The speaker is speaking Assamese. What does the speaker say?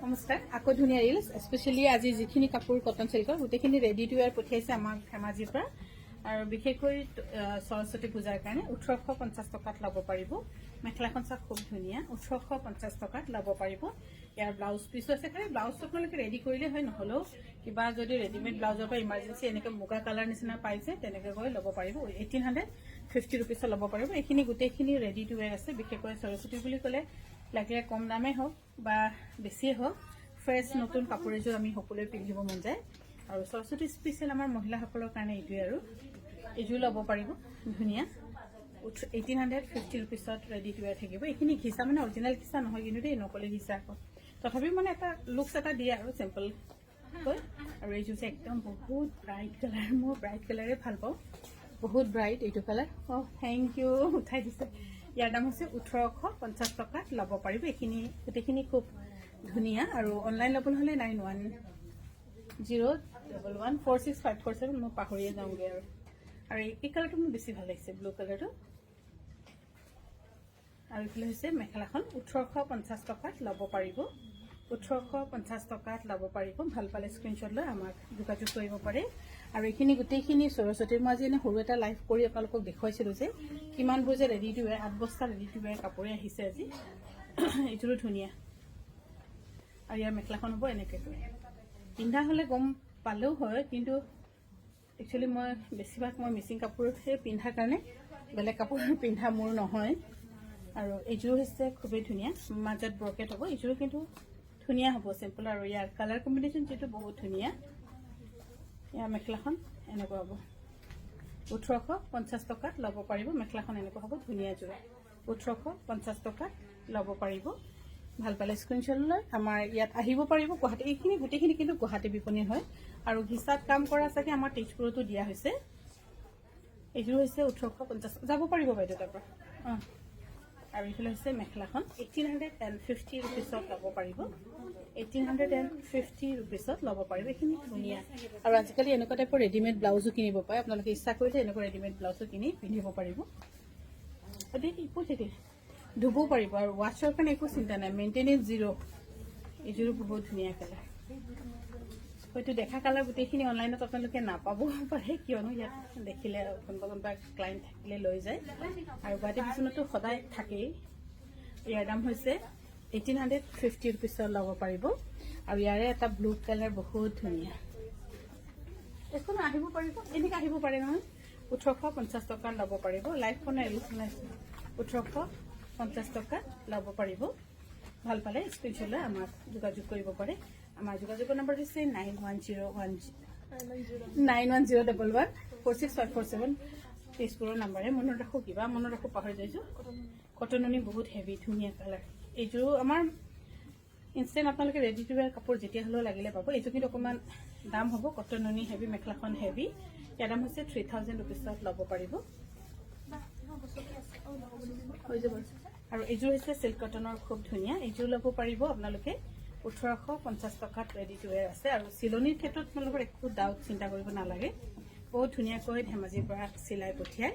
নমস্কাৰ আকৌ ধুনীয়া ৰিলছ স্পেচিয়েলি আজি যিখিনি কাপোৰ কটন চিল্কৰ গোটেইখিনি ৰেডি টু ৱেৰ পঠিয়াইছে আমাক ধেমাজিৰ পৰা আৰু বিশেষকৈ সৰস্বতী পূজাৰ কাৰণে 1850 টকাত ল'ব পাৰিব মেখেলাখন চাওক খুব ধুনীয়া 1850 টকাত ল'ব পাৰিব ইয়াৰ ব্লাউজ পিছো আছে খালি ব্লাউজটো আপোনালোকে ৰেডি কৰিলে হয় নহলেও কিবা যদি ৰেডিমেড ব্লাউজৰ পৰা ইমাৰ্জেন্সি এনেকৈ মুগা কালাৰ নিচিনা পাইছে তেনেকৈ গৈ ল'ব পাৰিব 1850 रुपीस ল'ব পাৰিব এইখিনি গোটেইখিনি ৰেডি টু ৱেৰ আছে বিশেষকৈ সৰস্বতী বুলি ক'লে লাগিলে কম দামে হোক বা বেছিয়ে হোক ফ্ৰেছ নতুন কাপোৰ এযোৰ আমি সকলোৱে পিন্ধিব মন যায় আৰু সৰস্বতী স্পেচিয়েল আমাৰ মহিলাসকলৰ কাৰণে এইটোৱে আৰু এইযোৰ ল'ব পাৰিব ধুনীয়া 1850 रुपीसত ৰেডি টু ৱেৰ থাকিব এইখিনি ঘিচা মানে অৰিজিনেল ঘিচা নহয় কিন্তু দেই নকলি ঘিচা আকৌ তথাপিও মানে এটা লুকছ এটা দিয়ে আৰু চিম্পল কৈ আৰু এইযোৰ একদম বহুত ব্ৰাইট কালাৰ মই ব্ৰাইট কালাৰে ভাল পাওঁ বহুত ব্ৰাইট এইটো কালাৰ থেংক ইউ উঠাই দিছে ইয়াৰ দাম হৈছে 1850 টকাত ল'ব পাৰিব এইখিনি গোটেইখিনি খুব ধুনীয়া আৰু অনলাইন ল'বলৈ হ'লে 9101146547 মই পাহৰিয়ে যাওঁগে আৰু এই কালাৰটো মোৰ বেছি ভাল লাগিছে ব্লু কালাৰটো আৰু এইফালে হৈছে মেখেলাখন 1850 টকাত ল'ব পাৰিব 1850 টকাত ল'ব পাৰিব ভাল পালে স্ক্ৰীনশ্বট লৈ আমাক যোগাযোগ কৰিব পাৰে আৰু এইখিনি গোটেইখিনি সৰস্বতীৰ মই আজি এনে সৰু এটা লাইভ কৰি আপোনালোকক দেখুৱাইছিলোঁ যে কিমানবোৰ যে ৰেডি টু ৱেৰ 8 বস্তা ৰেডি টু ৱেৰ কাপোৰে আহিছে আজি এইটোৰো ধুনীয়া আৰু ইয়াৰ মেখেলাখন হ'ব এনেকৈ পিন্ধা হ'লে গম পালেও হয় কিন্তু একচুৱেলি মই বেছিভাগ মই মিচিং কাপোৰহে পিন্ধাৰ কাৰণে বেলেগ কাপোৰ পিন্ধা মোৰ নহয় আৰু এইযোৰ হৈছে খুবেই ধুনীয়া মাজত ব্ৰকেট হ'ব এইযোৰ কিন্তু ধুনীয়া হ'ব চিম্পল আৰু ইয়াৰ কালাৰ কম্বিনেশ্যন যেটো বহুত ধুনীয়া ইয়াৰ মেখেলাখন এনেকুৱা হ'ব 1850 টকাত ল'ব পাৰিব মেখেলাখন এনেকুৱা হ'ব ধুনীয়া যোৰা 1850 টকাত ল'ব পাৰিব ভাল পালে স্ক্ৰীনশ্বট লৈ আমাৰ ইয়াত আহিব পাৰিব গুৱাহাটী এইখিনি গোটেইখিনি কিন্তু গুৱাহাটী বিপণী হয় আৰু ঘিচাত কাম কৰা চাগে আমাৰ তেজপুৰতো দিয়া হৈছে এইযোৰ হৈছে 1850 যাব পাৰিব বাইদেউ তাৰ পৰা আৰু এইফালে হৈছে মেখেলাখন 1850 रुपीसত ল'ব পাৰিব 1850 रुपीसত ল'ব পাৰিব এইখিনি ধুনীয়া আৰু আজিকালি এনেকুৱা টাইপৰ ৰেডিমেড ব্লাউজো কিনিব পাৰে আপোনালোকে ইচ্ছা কৰিলে এনেকুৱা ৰেডিমেড ব্লাউজো কিনি পিন্ধিব পাৰিব ধুবও পাৰিব আৰু ৱাশ্বৰ কাৰণে একো চিন্তা নাই মেইনটেনেন্স জিৰ' এইযোৰো বহুত ধুনীয়া কালাৰ হয়তো দেখা কালাৰ গোটেইখিনি অনলাইনত আপোনালোকে নাপাব পাৰে কিয়নো ইয়াত দেখিলে কোনোবা ক্লাইণ্ট থাকিলে লৈ যায় আৰু গুৱাহাটী বিচনতো সদায় থাকেই ইয়াৰ দাম হৈছে 1850 रुपीसত ল'ব পাৰিব আৰু ইয়াৰে এটা ব্লু কালাৰ বহুত ধুনীয়া এখন আহিব পাৰিব এনেকৈ আহিব পাৰে নহয় 1850 টকাত ল'ব পাৰিব লাইফখনে ৰিলছ বনাইছে 1850 টকাত ল'ব পাৰিব ভাল পালে স্ক্ৰীনশ্বট লৈ আমাক যোগাযোগ কৰিব পাৰে আমাৰ যোগাযোগৰ নম্বৰ হৈছে 910191014647 তেজপুৰৰ নাম্বাৰে মনত ৰাখো কিবা মনত ৰাখো পাহৰি যাইছো কটননি বহুত হেভি ধুনীয়া কালাৰ এইযোৰ আমাৰ ইনষ্টেণ্ট আপোনালোকে ৰেডি টু ৱেৰ কাপোৰ যেতিয়া হ'লেও লাগিলে পাব এইযোৰ কিন্তু অকণমান দাম হ'ব কটননি হেভি মেখেলাখন হেভি ইয়াৰ দাম হৈছে 3000 रुपीसত ল'ব পাৰিব হৈ যাব আৰু এইযোৰ হৈছে সিল্ক কটনৰ খুব ধুনীয়া এইযোৰ ল'ব পাৰিব আপোনালোকে 1850 টকাত ৰেডি টু ৱেৰ আছে আৰু চিলনিৰ ক্ষেত্ৰত আপোনালোকৰ একো ডাউট চিন্তা কৰিব নালাগে বহুত ধুনীয়াকৈ ধেমাজিৰ পৰা চিলাই পঠিয়ায়